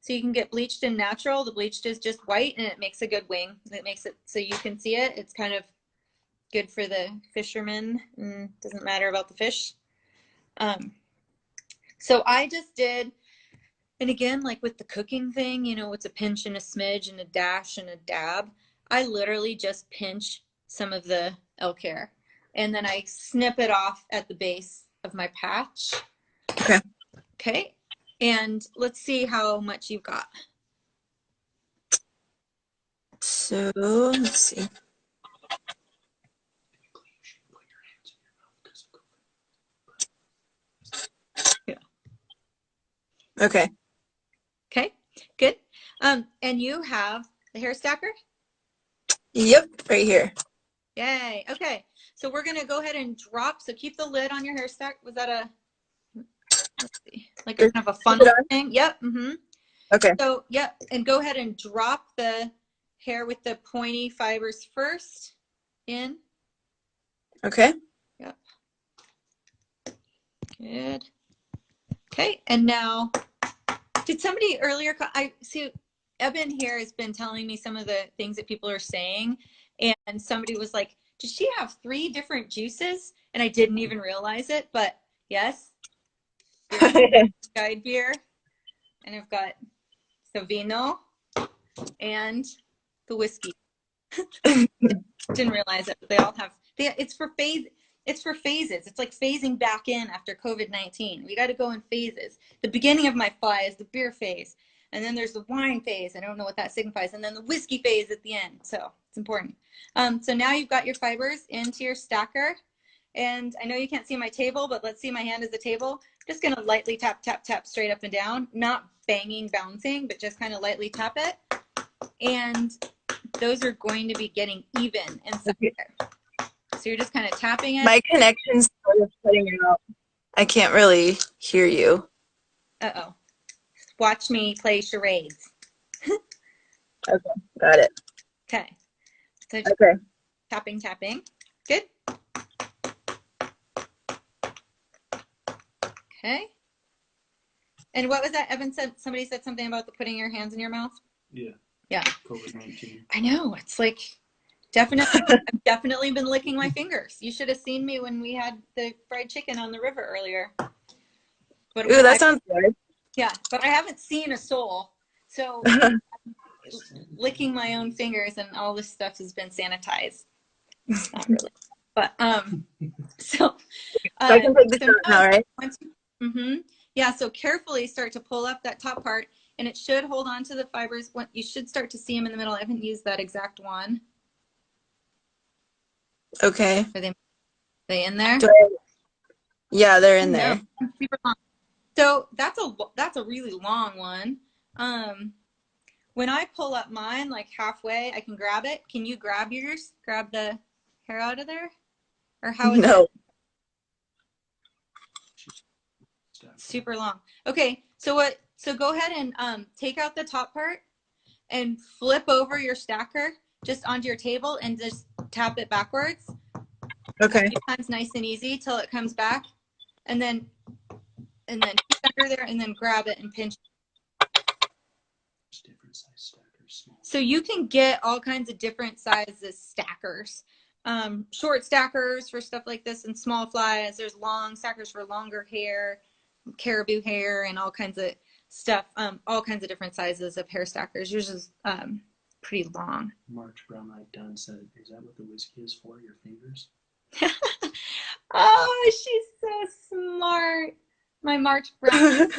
So you can get bleached and natural. The bleached is just white, and it makes a good wing. It makes it so you can see it. It's kind of good for the fishermen, and doesn't matter about the fish. So I just did, and again, like with the cooking thing, you know, it's a pinch and a smidge and a dash and a dab. I literally just pinch some of the elk hair, and then I snip it off at the base of my patch. Okay. Okay. And let's see how much you've got. So let's see. Yeah. Okay. Okay, good. And you have the hair stacker? Yep, right here. Yay. Okay. So we're going to go ahead and drop. So keep the lid on your hair stack. Was that let's see, like a kind of a funnel thing? Yep. Mm-hmm. Okay. So, yep. And go ahead and drop the hair with the pointy fibers first in. Okay. Yep. Good. Okay. And now, did somebody earlier, I see Eben here has been telling me some of the things that people are saying. And somebody was like, does she have 3 different juices? And I didn't even realize it, but yes. Guide beer, and I've got Savino and the whiskey. Didn't realize it, but they all have. It's for phases. It's like phasing back in after COVID-19. We got to go in phases. The beginning of my fly is the beer phase, and then there's the wine phase. I don't know what that signifies, and then the whiskey phase at the end. So it's important. So now you've got your fibers into your stacker. And I know you can't see my table, but let's see my hand as a table. Just going to lightly tap, tap, tap straight up and down, not banging, bouncing, but just kind of lightly tap it. and those are going to be getting even inside there. So you're just kind of tapping it. My connection's sort of cutting out. I can't really hear you. Uh-oh. Watch me play charades. Okay, got it. Okay. So just Okay. tapping, tapping. Good. Okay. And what was that? Evan said, somebody said something about putting your hands in your mouth? Yeah. Yeah. COVID-19. I know. It's like, definitely, I've definitely been licking my fingers. You should have seen me when we had the fried chicken on the river earlier. But Ooh, that sounds good. Yeah, but I haven't seen a soul. So licking my own fingers and all this stuff has been sanitized. Not really. But so I can take this out now, right? Yeah, so carefully start to pull up that top part, and it should hold on to the fibers. You should start to see them in the middle. I haven't used that exact one. Okay. Are they in there? Yeah, they're in there. Super long. So that's a really long one. When I pull up mine like halfway, I can grab it. Can you grab yours? Grab the hair out of there? Or how is it? Super long. Okay, so go ahead and take out the top part and flip over your stacker just onto your table and just tap it backwards. Okay. A few times, nice and easy till it comes back. And then keep under there and then grab it and pinch. Different size stackers, small. So you can get all kinds of different sizes stackers. Short stackers for stuff like this and small flies. There's long stackers for longer hair, caribou hair, and all kinds of stuff. All kinds of different sizes of hair stackers. Yours is pretty long. March Brown-Eyed Dunn said, "Is that what the whiskey is for? Your fingers?" Oh, she's so smart. My March Brown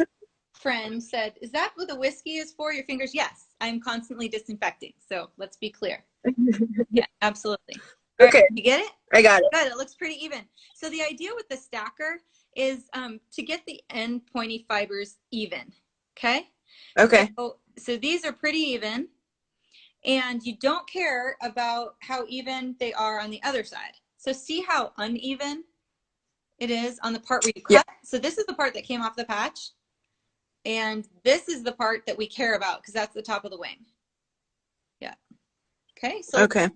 friend said, "Is that what the whiskey is for? Your fingers?" Yes, I'm constantly disinfecting. So let's be clear. Yeah, absolutely. Okay. Right, you get it? I got it. Good. It looks pretty even. So the idea with the stacker is to get the end pointy fibers even. Okay. Okay. So these are pretty even, and you don't care about how even they are on the other side. So see how uneven it is on the part where you cut. Yeah. So this is the part that came off the patch, and this is the part that we care about because that's the top of the wing. Yeah. Okay. So okay.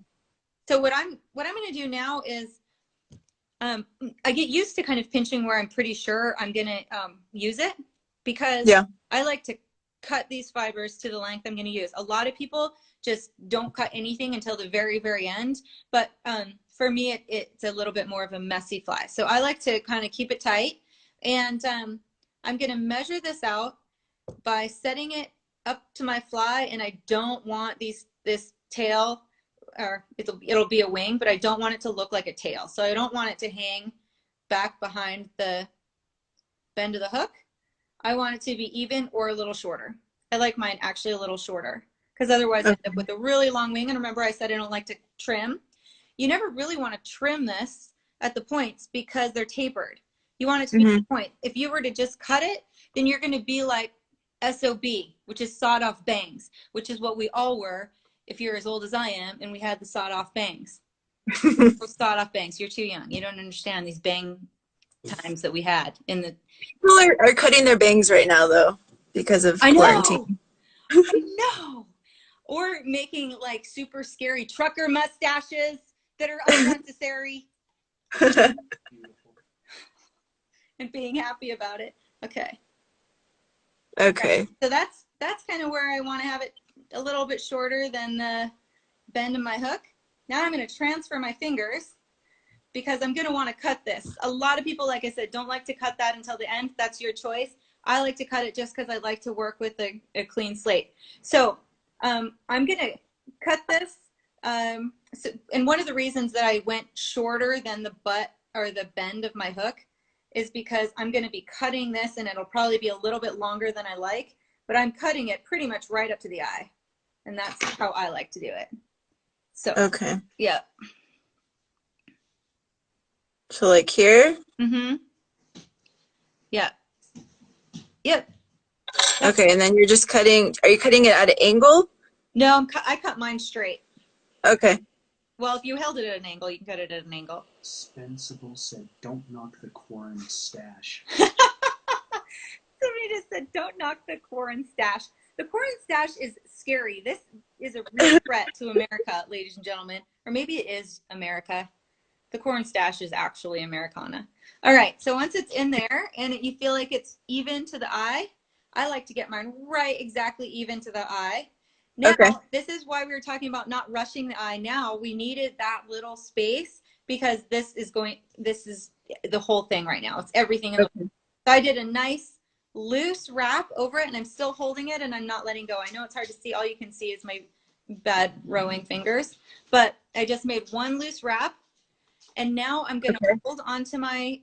So what I'm going to do now is I get used to kind of pinching where I'm pretty sure I'm going to use it, because I like to cut these fibers to the length I'm going to use. A lot of people just don't cut anything until the very, very end. But for me, it's a little bit more of a messy fly. So I like to kind of keep it tight. And I'm going to measure this out by setting it up to my fly. And I don't want this tail, or it'll be a wing, but I don't want it to look like a tail. So I don't want it to hang back behind the bend of the hook. I want it to be even or a little shorter. I like mine actually a little shorter, because otherwise I end up with a really long wing. And remember, I said I don't like to trim. You never really want to trim this at the points because they're tapered. You want it to be the point. If you were to just cut it, then you're going to be like SOB, which is sawed off bangs, which is what we all were if you're as old as I am and we had the sawed off bangs. Sawed off bangs. You're too young. You don't understand these bang times that we had in the. People are cutting their bangs right now though because of quarantine. I know. Or making like super scary trucker mustaches that are unnecessary. And being happy about it. Okay. Okay. So that's kind of where I want to have it a little bit shorter than the bend of my hook. Now I'm going to transfer my fingers, because I'm going to want to cut this. A lot of people, like I said, don't like to cut that until the end. That's your choice. I like to cut it just because I like to work with a clean slate. So I'm going to cut this. And one of the reasons that I went shorter than the butt or the bend of my hook is because I'm going to be cutting this, and it'll probably be a little bit longer than I like, but I'm cutting it pretty much right up to the eye. And that's how I like to do it. So, okay. Yeah. So like here? Mm-hmm. Yeah. Yep. Okay, and then you're just cutting, are you cutting it at an angle? No, I cut mine straight. Okay. Well, if you held it at an angle, you can cut it at an angle. Spensible said, "Don't knock the corn stash." Somebody just said, "Don't knock the corn stash." The corn stash is scary. This is a real threat to America, ladies and gentlemen. Or maybe it is America. The corn stash is actually Americana. All right, so once it's in there and you feel like it's even to the eye, I like to get mine right exactly even to the eye. Now, Okay. this is why we were talking about not rushing the eye. Now we needed that little space because this is the whole thing right now. It's everything in the. Okay. So I did a nice loose wrap over it and I'm still holding it and I'm not letting go. I know it's hard to see. All you can see is my bad rowing fingers, but I just made one loose wrap. And now I'm going to hold onto my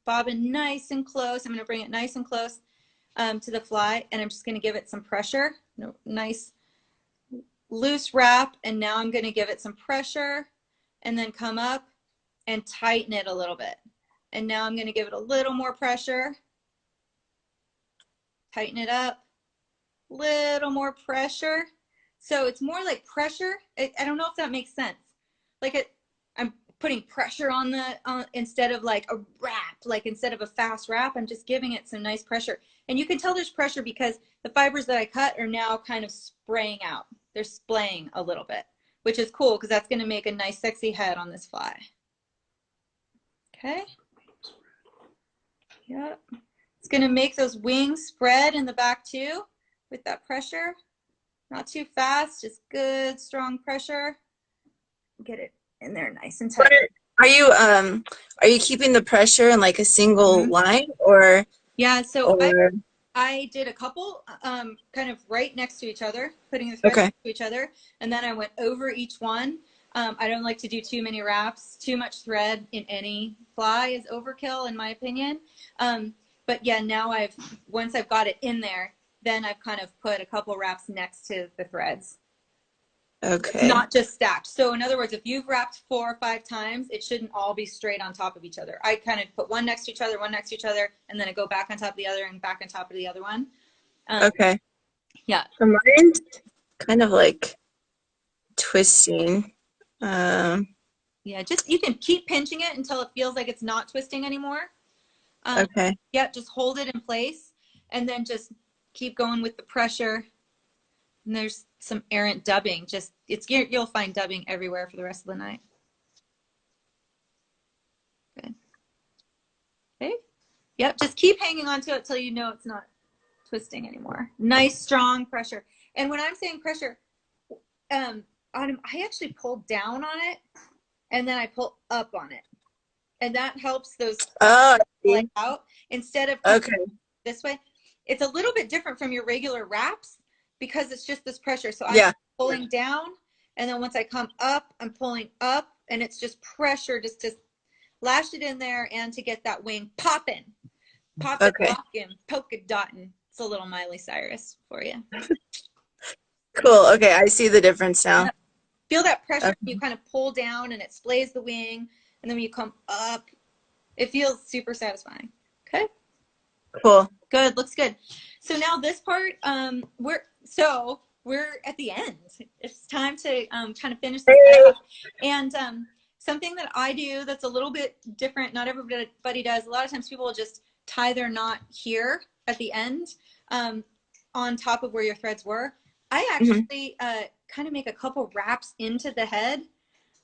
bobbin nice and close. I'm going to bring it nice and close to the fly, and I'm just going to give it some pressure. Nice loose wrap, and now I'm going to give it some pressure and then come up and tighten it a little bit. And now I'm going to give it a little more pressure. Tighten it up. Little more pressure. So it's more like pressure. I don't know if that makes sense. Like I'm putting pressure on the instead of like a wrap, like instead of a fast wrap, I'm just giving it some nice pressure. And you can tell there's pressure because the fibers that I cut are now kind of spraying out. They're splaying a little bit, which is cool because that's going to make a nice sexy head on this fly. Okay. Yep. It's going to make those wings spread in the back too with that pressure. Not too fast, just good, strong pressure. Get it in there nice and tight. Are you keeping the pressure in like a single line or? Yeah, so I did a couple kind of right next to each other, putting the threads next to each other, and then I went over each one. I don't like to do too many wraps. Too much thread in any fly is overkill in my opinion. But yeah, now once I've got it in there, then I've kind of put a couple wraps next to the threads. Okay. Not just stacked. So in other words, if you've wrapped 4 or 5 times, it shouldn't all be straight on top of each other. I kind of put one next to each other, one next to each other, and then I go back on top of the other and back on top of the other one. Okay. Yeah. So mine's kind of like twisting. Yeah, just you can keep pinching it until it feels like it's not twisting anymore. Okay. Yeah, just hold it in place and then just keep going with the pressure. And there's some errant dubbing. Just you'll find dubbing everywhere for the rest of the night. Good. Okay. Yep, just keep hanging on to it till you know it's not twisting anymore. Nice, strong pressure. And when I'm saying pressure, I actually pull down on it and then I pull up on it. And that helps those fly out instead of this way. It's a little bit different from your regular wraps because it's just this pressure. So I'm pulling down, and then once I come up, I'm pulling up, and it's just pressure just to lash it in there and to get that wing popping. Popping, locking, polka dotting. It's a little Miley Cyrus for you. Cool. Okay, I see the difference now. Feel that pressure. You kind of pull down, and it splays the wing, and then when you come up, it feels super satisfying. Okay. Cool. Good. Looks good. So now this part, we're at the end. It's time to kind of finish this off. And something that I do that's a little bit different, not everybody does. A lot of times people will just tie their knot here at the end on top of where your threads were. I actually kind of make a couple wraps into the head.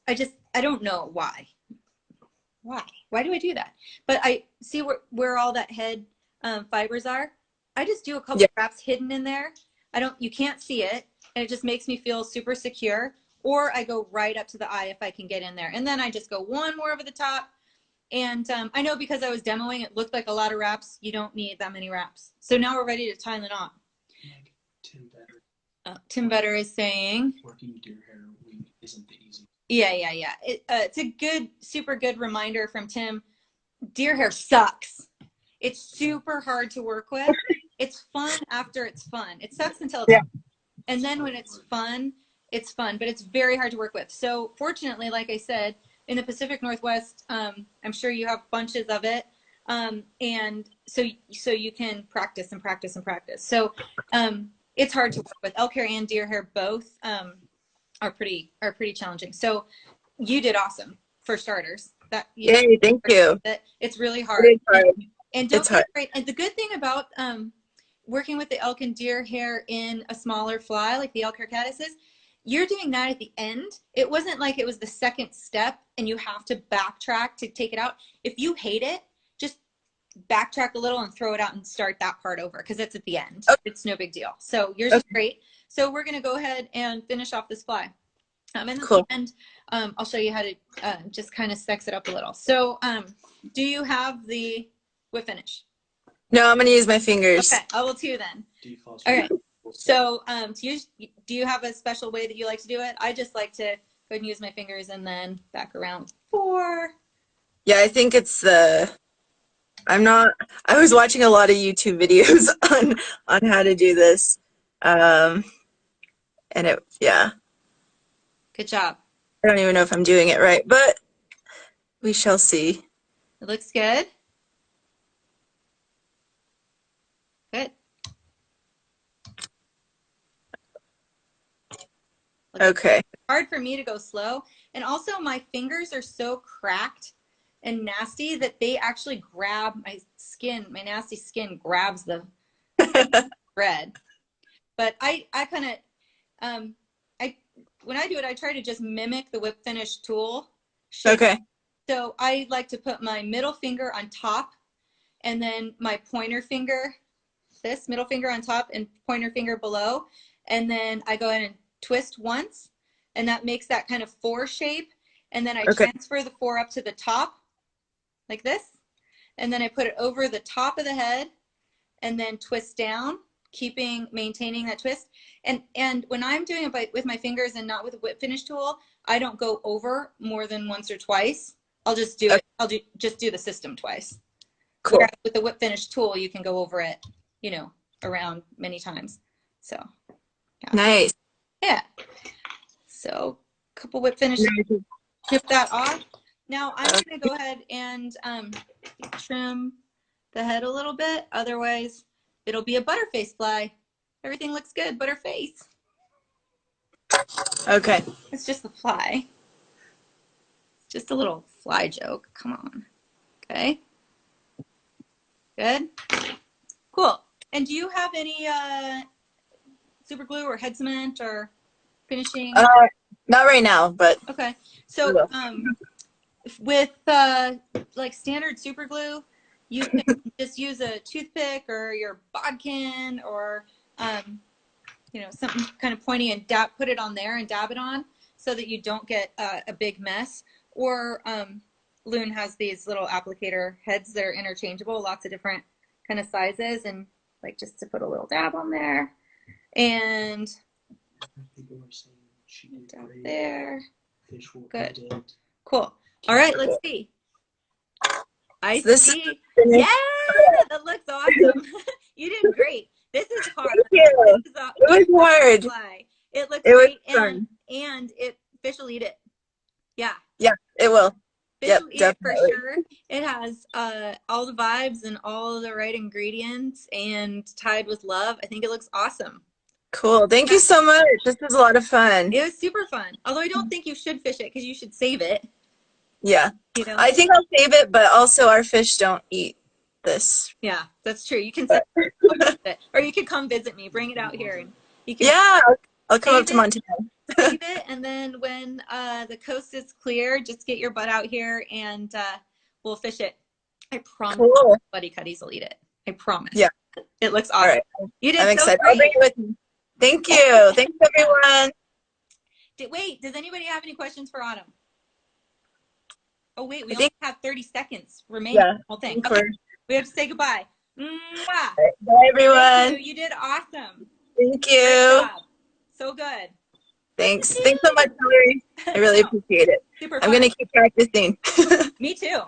I don't know why. Why do I do that? But I see where all that head fibers are. I just do a couple wraps hidden in there. You can't see it, and it just makes me feel super secure. Or I go right up to the eye if I can get in there. And then I just go one more over the top. And I know because I was demoing, it looked like a lot of wraps. You don't need that many wraps. So now we're ready to tie the knot. Tim Better is saying working deer hair wing isn't the easy. Yeah. It's a good, super good reminder from Tim. Deer hair sucks. It's super hard to work with. It's fun after it's fun. It sucks until it's fun. And then when it's fun, but it's very hard to work with. So fortunately, like I said, in the Pacific Northwest, I'm sure you have bunches of it. And so you can practice and practice and practice. So it's hard to work with. Elk hair and deer hair both are pretty challenging. So you did awesome for starters. That Yay, thank you. It's really hard. It is hard. And don't be afraid. And the good thing about working with the elk and deer hair in a smaller fly like the Elk Hair Caddis is, you're doing that at the end. It wasn't like it was the second step and you have to backtrack to take it out. If you hate it, just backtrack a little and throw it out and start that part over because it's at the end. Okay. It's no big deal. So yours is great. So we're going to go ahead and finish off this fly. And at the end, I'll show you how to just kind of sex it up a little. So do you have the whip finish? No, I'm going to use my fingers. Okay, I will too then. All right. So do you have a special way that you like to do it? I just like to go ahead and use my fingers and then back around 4. Yeah, I think it's I was watching a lot of YouTube videos on how to do this. And yeah. Good job. I don't even know if I'm doing it right, but we shall see. It looks good. Good. Okay. It's hard for me to go slow. And also my fingers are so cracked and nasty that they actually grab my skin. My nasty skin grabs the thread. But I kind of, when I do it, I try to just mimic the whip finish tool shape. Okay. So I like to put my middle finger on top and then my pointer finger, this middle finger on top and pointer finger below. And then I go in and twist once and that makes that kind of 4 shape. And then I transfer the 4 up to the top like this. And then I put it over the top of the head and then twist down, maintaining that twist. And when I'm doing it with my fingers and not with a whip finish tool, I don't go over more than once or twice. I'll just do it. Just do the system twice. Cool. Whereas with the whip finish tool, you can go over it, around many times. So yeah. Nice. Yeah. So a couple whip finishes, chip that off. Now I'm going to go ahead and trim the head a little bit. Otherwise, it'll be a butterface fly. Everything looks good, butterface. Okay. It's just a fly. It's just a little fly joke. Come on. Okay. Good. Cool. And do you have any super glue or head cement or finishing? Not right now, but okay. So with like standard super glue, you can just use a toothpick or your bodkin or something kind of pointy and put it on there and dab it on so that you don't get a big mess. Or Loon has these little applicator heads that are interchangeable, lots of different kind of sizes, and like just to put a little dab on there and dab there. Good. Cool. All right, let's see. I see. Yeah, that looks awesome. You did great. This is hard. Thank you. It was hard. It looks great, and fish will eat it. Yeah. Yeah, it will. Fish will eat it for sure. It has all the vibes and all the right ingredients and tied with love. I think it looks awesome. Cool. Thank you so much. This was a lot of fun. It was super fun. Although I don't think you should fish it because you should save it. Yeah. I think I'll save it, but also our fish don't eat this. Yeah, that's true. You can save it. Or you could come visit me. Bring it out here. And you can I'll come up to Montana. Save it, and then when the coast is clear, just get your butt out here and we'll fish it. I promise Buddy Cuddies will eat it. I promise. Yeah. It looks awesome. All right. You did I'm excited. great. I'll bring it with me. Thank you. Thanks, everyone. Wait, does anybody have any questions for Autumn? Oh, wait, we only have 30 seconds remaining. Yeah. Whole thing. Okay. We have to say goodbye. Right. Bye, everyone. You did awesome. Thank you. So good. Thanks. Thanks so much, Hilary. I really appreciate it. Super fun. I'm going to keep practicing. Me too.